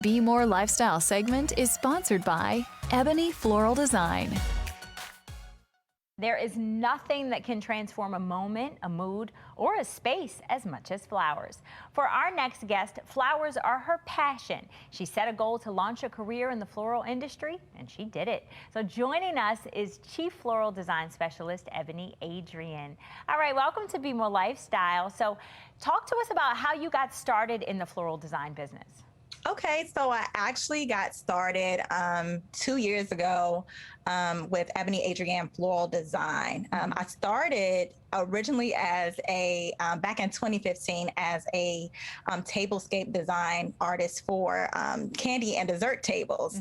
Be More Lifestyle segment is sponsored by Ebone Floral Design. There is nothing that can transform a moment, a mood, or a space as much as flowers. For our next guest, flowers are her passion. She set a goal to launch a career in the floral industry, and she did it. So joining us is Chief Floral Design Specialist, Ebone Adrianne. All right, welcome to Be More Lifestyle. So talk to us about how you got started in the floral design business. Okay, so I actually got started 2 years ago with Ebone Adrianne Floral Design. I started originally as back in 2015 as a tablescape design artist for candy and dessert tables.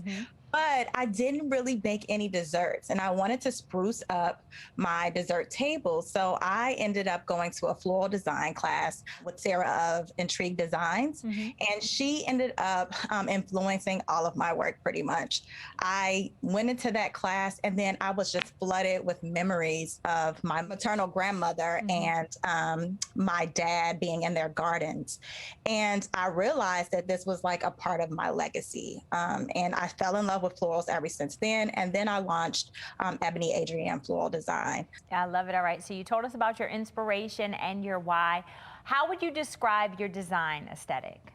But I didn't really make any desserts, and I wanted to spruce up my dessert table. So I ended up going to a floral design class with Sarah of Intrigue Designs, and she ended up influencing all of my work pretty much. I went into that class, and then I was just flooded with memories of my maternal grandmother and my dad being in their gardens. And I realized that this was like a part of my legacy. And I fell in love with florals ever since then. And then I launched Ebone Adrianne Floral Design. I love it. All right. So you told us about your inspiration and your why. How would you describe your design aesthetic?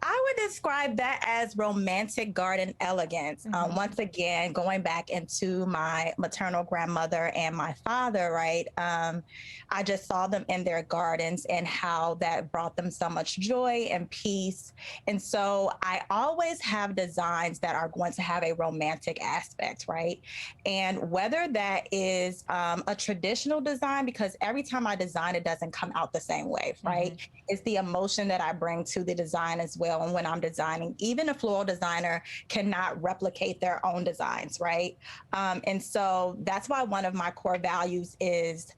I would describe that as romantic garden elegance. Once again, going back into my maternal grandmother and my father, right? I just saw them in their gardens and how that brought them so much joy and peace. And so I always have designs that are going to have a romantic aspect, right? And whether that is a traditional design, because every time I design, it doesn't come out the same way, right? It's the emotion that I bring to the design as well. And when I'm designing, even a floral designer cannot replicate their own designs, right? And so that's why one of my core values is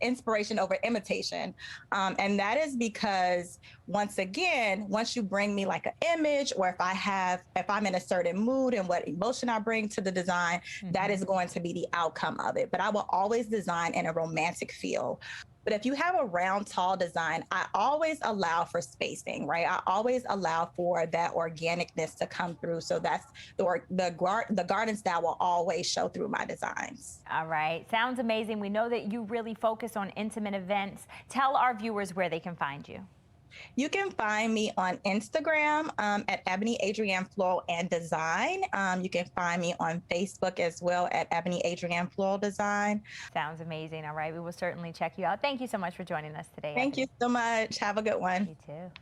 inspiration over imitation. And that is because once again, once you bring me like an image, or if I'm in a certain mood and what emotion I bring to the design, that is going to be the outcome of it. But I will always design in a romantic feel. But if you have a round, tall design, I always allow for spacing, right? I always allow for that organicness to come through. So that's the garden style will always show through my designs. All right. Sounds amazing. We know that you really focus on intimate events. Tell our viewers where they can find you. You can find me on Instagram at Ebone Adrianne Floral and Design. You can find me on Facebook as well at Ebone Adrianne Floral Design. Sounds amazing. All right. We will certainly check you out. Thank you so much for joining us today. Thank you so much. Have a good one. You too.